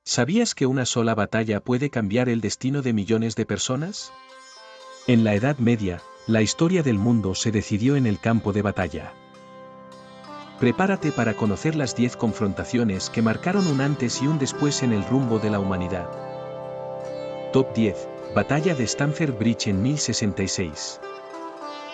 ¿Sabías que una sola batalla puede cambiar el destino de millones de personas? En la Edad Media, la historia del mundo se decidió en el campo de batalla. Prepárate para conocer las 10 confrontaciones que marcaron un antes y un después en el rumbo de la humanidad. Top 10. Batalla de Stamford Bridge en 1066.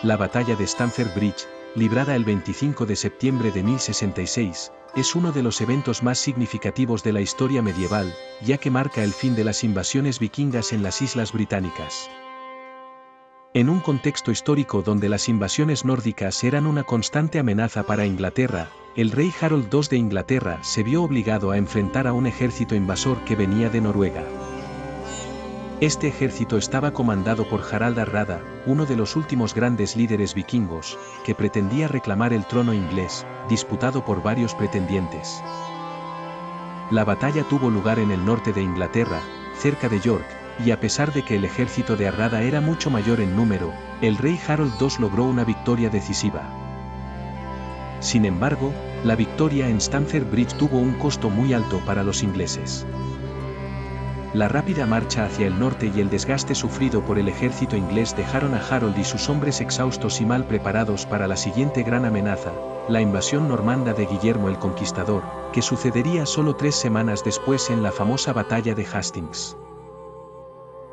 La batalla de Stamford Bridge, librada el 25 de septiembre de 1066, es uno de los eventos más significativos de la historia medieval, ya que marca el fin de las invasiones vikingas en las Islas Británicas. En un contexto histórico donde las invasiones nórdicas eran una constante amenaza para Inglaterra, el rey Harold II de Inglaterra se vio obligado a enfrentar a un ejército invasor que venía de Noruega. Este ejército estaba comandado por Harald Hardrada, uno de los últimos grandes líderes vikingos, que pretendía reclamar el trono inglés, disputado por varios pretendientes. La batalla tuvo lugar en el norte de Inglaterra, cerca de York, y a pesar de que el ejército de Hardrada era mucho mayor en número, el rey Harold II logró una victoria decisiva. Sin embargo, la victoria en Stamford Bridge tuvo un costo muy alto para los ingleses. La rápida marcha hacia el norte y el desgaste sufrido por el ejército inglés dejaron a Harold y sus hombres exhaustos y mal preparados para la siguiente gran amenaza, la invasión normanda de Guillermo el Conquistador, que sucedería solo 3 semanas después en la famosa batalla de Hastings.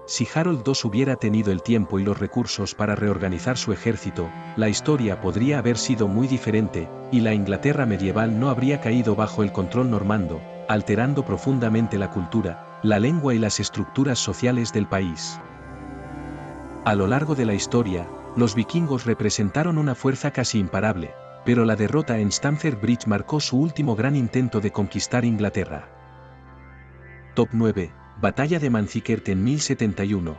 Si Harold II hubiera tenido el tiempo y los recursos para reorganizar su ejército, la historia podría haber sido muy diferente, y la Inglaterra medieval no habría caído bajo el control normando, alterando profundamente la cultura, la lengua y las estructuras sociales del país. A lo largo de la historia, los vikingos representaron una fuerza casi imparable, pero la derrota en Stamford Bridge marcó su último gran intento de conquistar Inglaterra. Top 9. Batalla de Manzikert en 1071.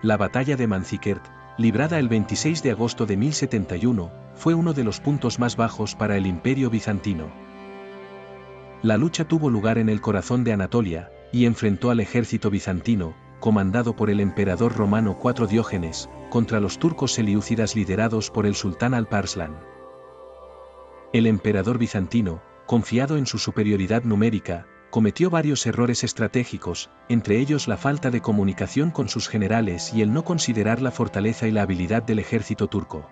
La batalla de Manzikert, librada el 26 de agosto de 1071, fue uno de los puntos más bajos para el Imperio bizantino. La lucha tuvo lugar en el corazón de Anatolia, y enfrentó al ejército bizantino, comandado por el emperador romano IV Diógenes, contra los turcos selyúcidas liderados por el sultán Alparslan. El emperador bizantino, confiado en su superioridad numérica, cometió varios errores estratégicos, entre ellos la falta de comunicación con sus generales y el no considerar la fortaleza y la habilidad del ejército turco.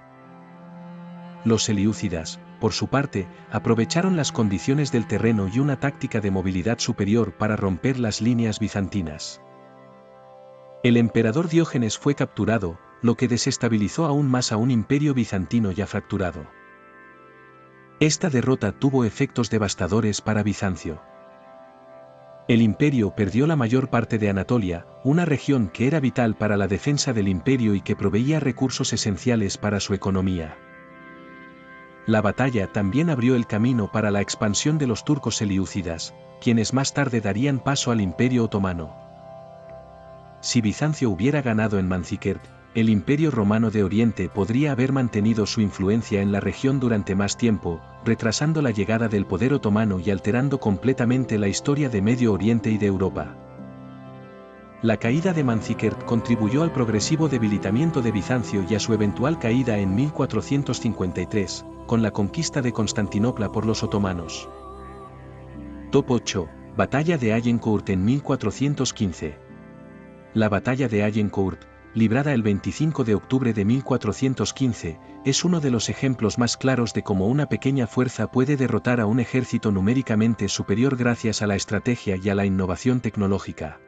Los selyúcidas, por su parte, aprovecharon las condiciones del terreno y una táctica de movilidad superior para romper las líneas bizantinas. El emperador Diógenes fue capturado, lo que desestabilizó aún más a un imperio bizantino ya fracturado. Esta derrota tuvo efectos devastadores para Bizancio. El imperio perdió la mayor parte de Anatolia, una región que era vital para la defensa del imperio y que proveía recursos esenciales para su economía. La batalla también abrió el camino para la expansión de los turcos selyúcidas, quienes más tarde darían paso al Imperio Otomano. Si Bizancio hubiera ganado en Manzikert, el Imperio Romano de Oriente podría haber mantenido su influencia en la región durante más tiempo, retrasando la llegada del poder otomano y alterando completamente la historia de Medio Oriente y de Europa. La caída de Manzikert contribuyó al progresivo debilitamiento de Bizancio y a su eventual caída en 1453, con la conquista de Constantinopla por los otomanos. Top 8. Batalla de Agincourt en 1415. La batalla de Agincourt, librada el 25 de octubre de 1415, es uno de los ejemplos más claros de cómo una pequeña fuerza puede derrotar a un ejército numéricamente superior gracias a la estrategia y a la innovación tecnológica.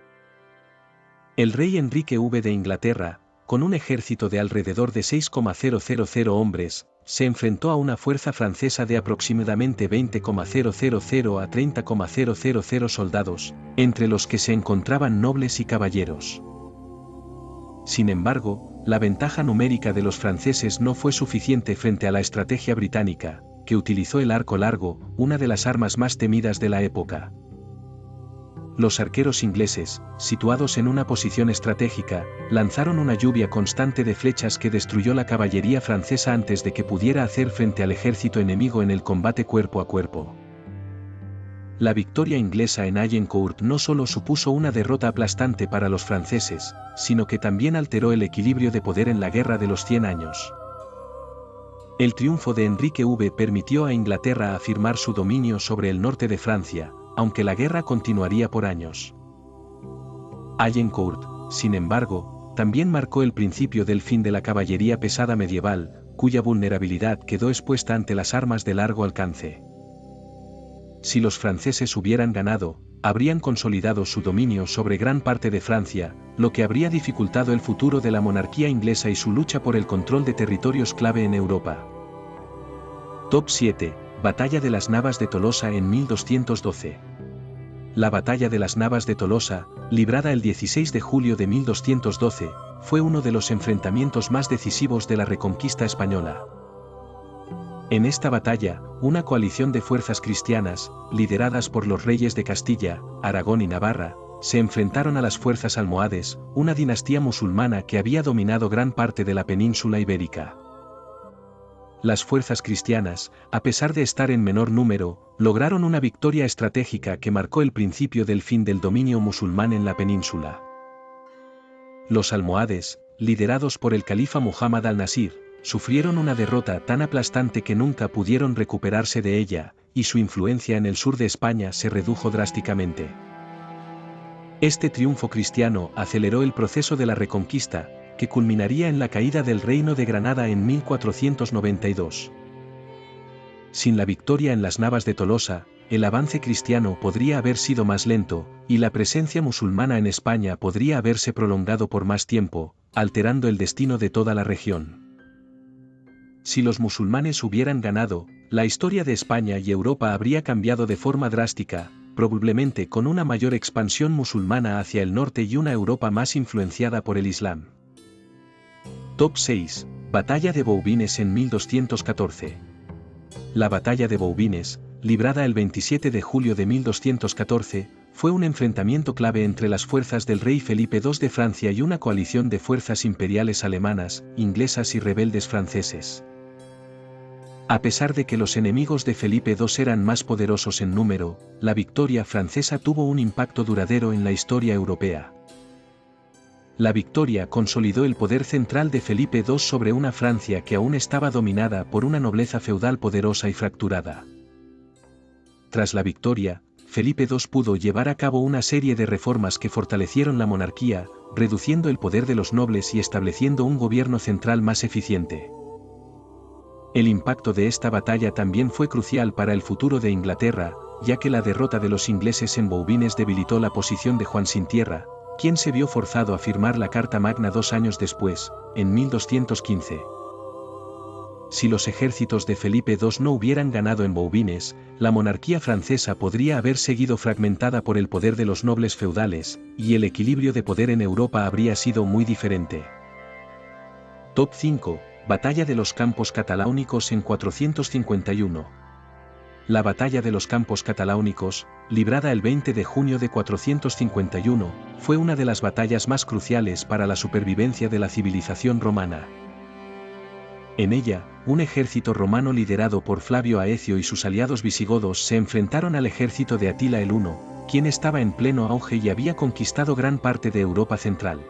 El rey Enrique V de Inglaterra, con un ejército de alrededor de 6,000 hombres, se enfrentó a una fuerza francesa de aproximadamente 20,000 a 30,000 soldados, entre los que se encontraban nobles y caballeros. Sin embargo, la ventaja numérica de los franceses no fue suficiente frente a la estrategia británica, que utilizó el arco largo, una de las armas más temidas de la época. Los arqueros ingleses, situados en una posición estratégica, lanzaron una lluvia constante de flechas que destruyó la caballería francesa antes de que pudiera hacer frente al ejército enemigo en el combate cuerpo a cuerpo. La victoria inglesa en Agincourt no solo supuso una derrota aplastante para los franceses, sino que también alteró el equilibrio de poder en la Guerra de los 100 años. El triunfo de Enrique V permitió a Inglaterra afirmar su dominio sobre el norte de Francia, aunque la guerra continuaría por años. Agincourt, sin embargo, también marcó el principio del fin de la caballería pesada medieval, cuya vulnerabilidad quedó expuesta ante las armas de largo alcance. Si los franceses hubieran ganado, habrían consolidado su dominio sobre gran parte de Francia, lo que habría dificultado el futuro de la monarquía inglesa y su lucha por el control de territorios clave en Europa. Top 7. Batalla de las Navas de Tolosa en 1212. La Batalla de las Navas de Tolosa, librada el 16 de julio de 1212, fue uno de los enfrentamientos más decisivos de la Reconquista española. En esta batalla, una coalición de fuerzas cristianas, lideradas por los reyes de Castilla, Aragón y Navarra, se enfrentaron a las fuerzas almohades, una dinastía musulmana que había dominado gran parte de la península ibérica. Las fuerzas cristianas, a pesar de estar en menor número, lograron una victoria estratégica que marcó el principio del fin del dominio musulmán en la península. Los almohades, liderados por el califa Muhammad al-Nasir, sufrieron una derrota tan aplastante que nunca pudieron recuperarse de ella, y su influencia en el sur de España se redujo drásticamente. Este triunfo cristiano aceleró el proceso de la Reconquista, que culminaría en la caída del Reino de Granada en 1492. Sin la victoria en las Navas de Tolosa, el avance cristiano podría haber sido más lento, y la presencia musulmana en España podría haberse prolongado por más tiempo, alterando el destino de toda la región. Si los musulmanes hubieran ganado, la historia de España y Europa habría cambiado de forma drástica, probablemente con una mayor expansión musulmana hacia el norte y una Europa más influenciada por el Islam. Top 6. Batalla de Bouvines en 1214. La Batalla de Bouvines, librada el 27 de julio de 1214, fue un enfrentamiento clave entre las fuerzas del rey Felipe II de Francia y una coalición de fuerzas imperiales alemanas, inglesas y rebeldes franceses. A pesar de que los enemigos de Felipe II eran más poderosos en número, la victoria francesa tuvo un impacto duradero en la historia europea. La victoria consolidó el poder central de Felipe II sobre una Francia que aún estaba dominada por una nobleza feudal poderosa y fracturada. Tras la victoria, Felipe II pudo llevar a cabo una serie de reformas que fortalecieron la monarquía, reduciendo el poder de los nobles y estableciendo un gobierno central más eficiente. El impacto de esta batalla también fue crucial para el futuro de Inglaterra, ya que la derrota de los ingleses en Bouvines debilitó la posición de Juan sin Tierra, quien se vio forzado a firmar la Carta Magna 2 años después, en 1215. Si los ejércitos de Felipe II no hubieran ganado en Bouvines, la monarquía francesa podría haber seguido fragmentada por el poder de los nobles feudales, y el equilibrio de poder en Europa habría sido muy diferente. Top 5. Batalla de los Campos Cataláunicos en 451. La Batalla de los Campos Cataláunicos, librada el 20 de junio de 451, fue una de las batallas más cruciales para la supervivencia de la civilización romana. En ella, un ejército romano liderado por Flavio Aecio y sus aliados visigodos se enfrentaron al ejército de Atila el Huno, quien estaba en pleno auge y había conquistado gran parte de Europa central.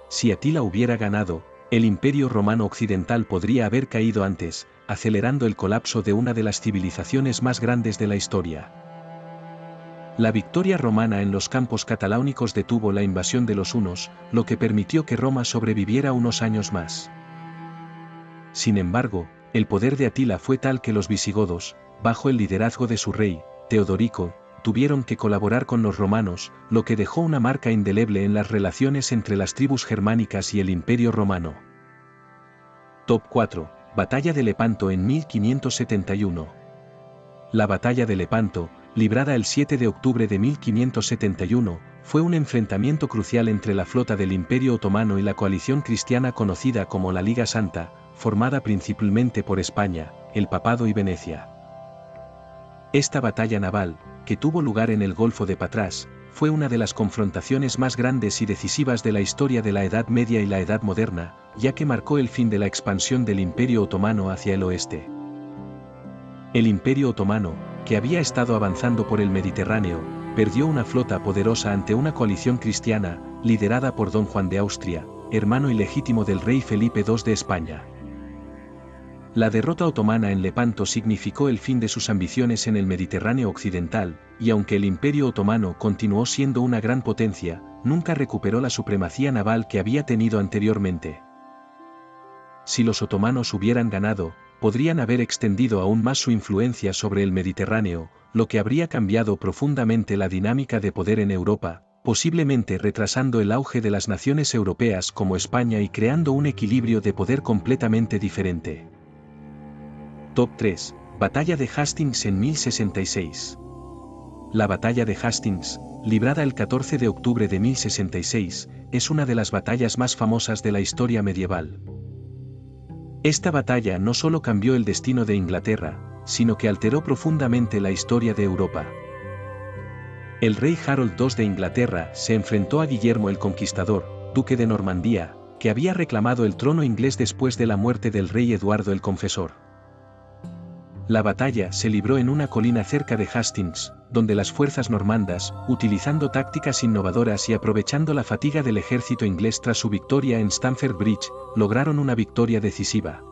Si Atila hubiera ganado, el Imperio Romano Occidental podría haber caído antes, acelerando el colapso de una de las civilizaciones más grandes de la historia. La victoria romana en los campos cataláunicos detuvo la invasión de los hunos, lo que permitió que Roma sobreviviera unos años más. Sin embargo, el poder de Atila fue tal que los visigodos, bajo el liderazgo de su rey, Teodorico, tuvieron que colaborar con los romanos, lo que dejó una marca indeleble en las relaciones entre las tribus germánicas y el Imperio Romano. Top 4. Batalla de Lepanto en 1571. La Batalla de Lepanto, librada el 7 de octubre de 1571, fue un enfrentamiento crucial entre la flota del Imperio Otomano y la coalición cristiana conocida como la Liga Santa, formada principalmente por España, el Papado y Venecia. Esta batalla naval, que tuvo lugar en el Golfo de Patras, fue una de las confrontaciones más grandes y decisivas de la historia de la Edad Media y la Edad Moderna, ya que marcó el fin de la expansión del Imperio Otomano hacia el oeste. El Imperio Otomano, que había estado avanzando por el Mediterráneo, perdió una flota poderosa ante una coalición cristiana, liderada por Don Juan de Austria, hermano ilegítimo del rey Felipe II de España. La derrota otomana en Lepanto significó el fin de sus ambiciones en el Mediterráneo occidental, y aunque el Imperio Otomano continuó siendo una gran potencia, nunca recuperó la supremacía naval que había tenido anteriormente. Si los otomanos hubieran ganado, podrían haber extendido aún más su influencia sobre el Mediterráneo, lo que habría cambiado profundamente la dinámica de poder en Europa, posiblemente retrasando el auge de las naciones europeas como España y creando un equilibrio de poder completamente diferente. Top 3. Batalla de Hastings en 1066. La batalla de Hastings, librada el 14 de octubre de 1066, es una de las batallas más famosas de la historia medieval. Esta batalla no solo cambió el destino de Inglaterra, sino que alteró profundamente la historia de Europa. El rey Harold II de Inglaterra se enfrentó a Guillermo el Conquistador, duque de Normandía, que había reclamado el trono inglés después de la muerte del rey Eduardo el Confesor. La batalla se libró en una colina cerca de Hastings, donde las fuerzas normandas, utilizando tácticas innovadoras y aprovechando la fatiga del ejército inglés tras su victoria en Stamford Bridge, lograron una victoria decisiva.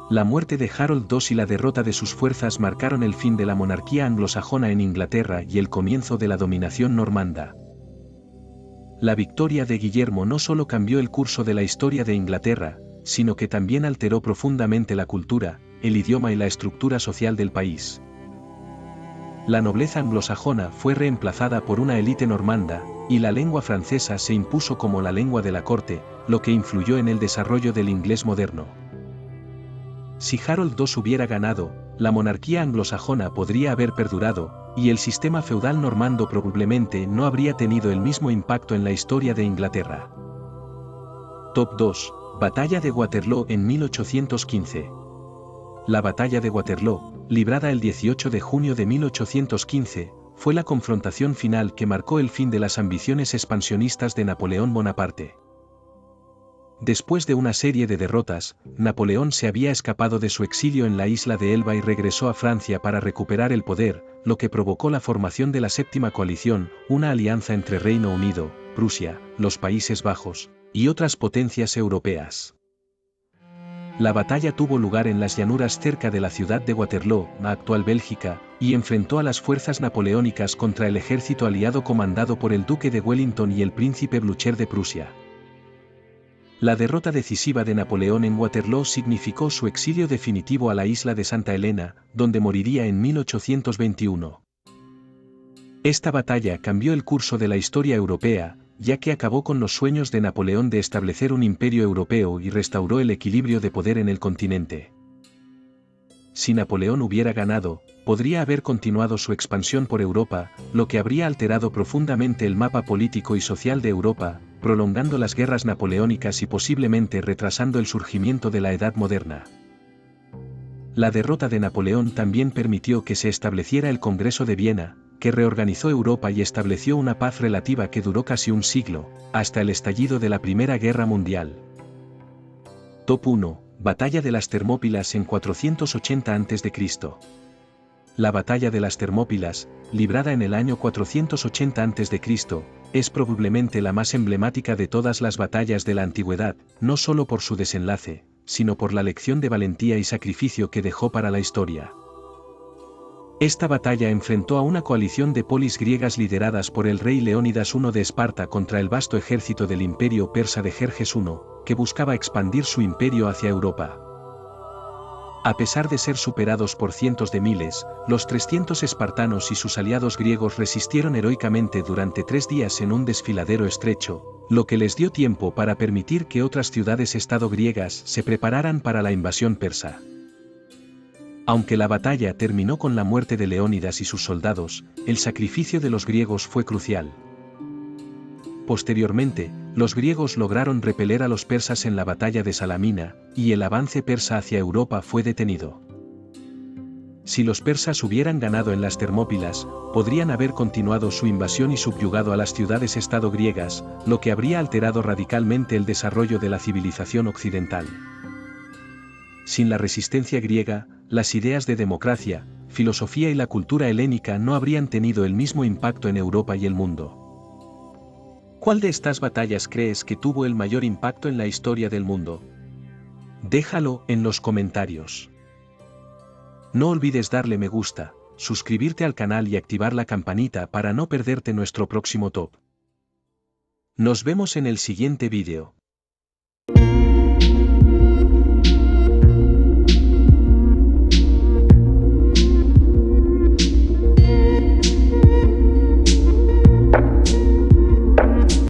La muerte de Harold II y la derrota de sus fuerzas marcaron el fin de la monarquía anglosajona en Inglaterra y el comienzo de la dominación normanda. La victoria de Guillermo no solo cambió el curso de la historia de Inglaterra, sino que también alteró profundamente la cultura, el idioma y la estructura social del país. La nobleza anglosajona fue reemplazada por una élite normanda, y la lengua francesa se impuso como la lengua de la corte, lo que influyó en el desarrollo del inglés moderno. Si Harold II hubiera ganado, la monarquía anglosajona podría haber perdurado, y el sistema feudal normando probablemente no habría tenido el mismo impacto en la historia de Inglaterra. Top 2. Batalla de Waterloo en 1815. La batalla de Waterloo, librada el 18 de junio de 1815, fue la confrontación final que marcó el fin de las ambiciones expansionistas de Napoleón Bonaparte. Después de una serie de derrotas, Napoleón se había escapado de su exilio en la isla de Elba y regresó a Francia para recuperar el poder, lo que provocó la formación de la Séptima Coalición, una alianza entre Reino Unido, Prusia, los Países Bajos, y otras potencias europeas. La batalla tuvo lugar en las llanuras cerca de la ciudad de Waterloo, la actual Bélgica, y enfrentó a las fuerzas napoleónicas contra el ejército aliado comandado por el duque de Wellington y el príncipe Blücher de Prusia. La derrota decisiva de Napoleón en Waterloo significó su exilio definitivo a la isla de Santa Helena, donde moriría en 1821. Esta batalla cambió el curso de la historia europea, ya que acabó con los sueños de Napoleón de establecer un imperio europeo y restauró el equilibrio de poder en el continente. Si Napoleón hubiera ganado, podría haber continuado su expansión por Europa, lo que habría alterado profundamente el mapa político y social de Europa, prolongando las guerras napoleónicas y posiblemente retrasando el surgimiento de la Edad Moderna. La derrota de Napoleón también permitió que se estableciera el Congreso de Viena, que reorganizó Europa y estableció una paz relativa que duró casi un siglo, hasta el estallido de la Primera Guerra Mundial. Top 1. Batalla de las Termópilas en 480 a.C. La batalla de las Termópilas, librada en el año 480 a.C., es probablemente la más emblemática de todas las batallas de la antigüedad, no solo por su desenlace, sino por la lección de valentía y sacrificio que dejó para la historia. Esta batalla enfrentó a una coalición de polis griegas lideradas por el rey Leónidas I de Esparta contra el vasto ejército del imperio persa de Jerjes I, que buscaba expandir su imperio hacia Europa. A pesar de ser superados por cientos de miles, los 300 espartanos y sus aliados griegos resistieron heroicamente durante 3 días en un desfiladero estrecho, lo que les dio tiempo para permitir que otras ciudades-estado griegas se prepararan para la invasión persa. Aunque la batalla terminó con la muerte de Leónidas y sus soldados, el sacrificio de los griegos fue crucial. Posteriormente, los griegos lograron repeler a los persas en la batalla de Salamina, y el avance persa hacia Europa fue detenido. Si los persas hubieran ganado en las Termópilas, podrían haber continuado su invasión y subyugado a las ciudades-estado griegas, lo que habría alterado radicalmente el desarrollo de la civilización occidental. Sin la resistencia griega, las ideas de democracia, filosofía y la cultura helénica no habrían tenido el mismo impacto en Europa y el mundo. ¿Cuál de estas batallas crees que tuvo el mayor impacto en la historia del mundo? Déjalo en los comentarios. No olvides darle me gusta, suscribirte al canal y activar la campanita para no perderte nuestro próximo top. Nos vemos en el siguiente vídeo.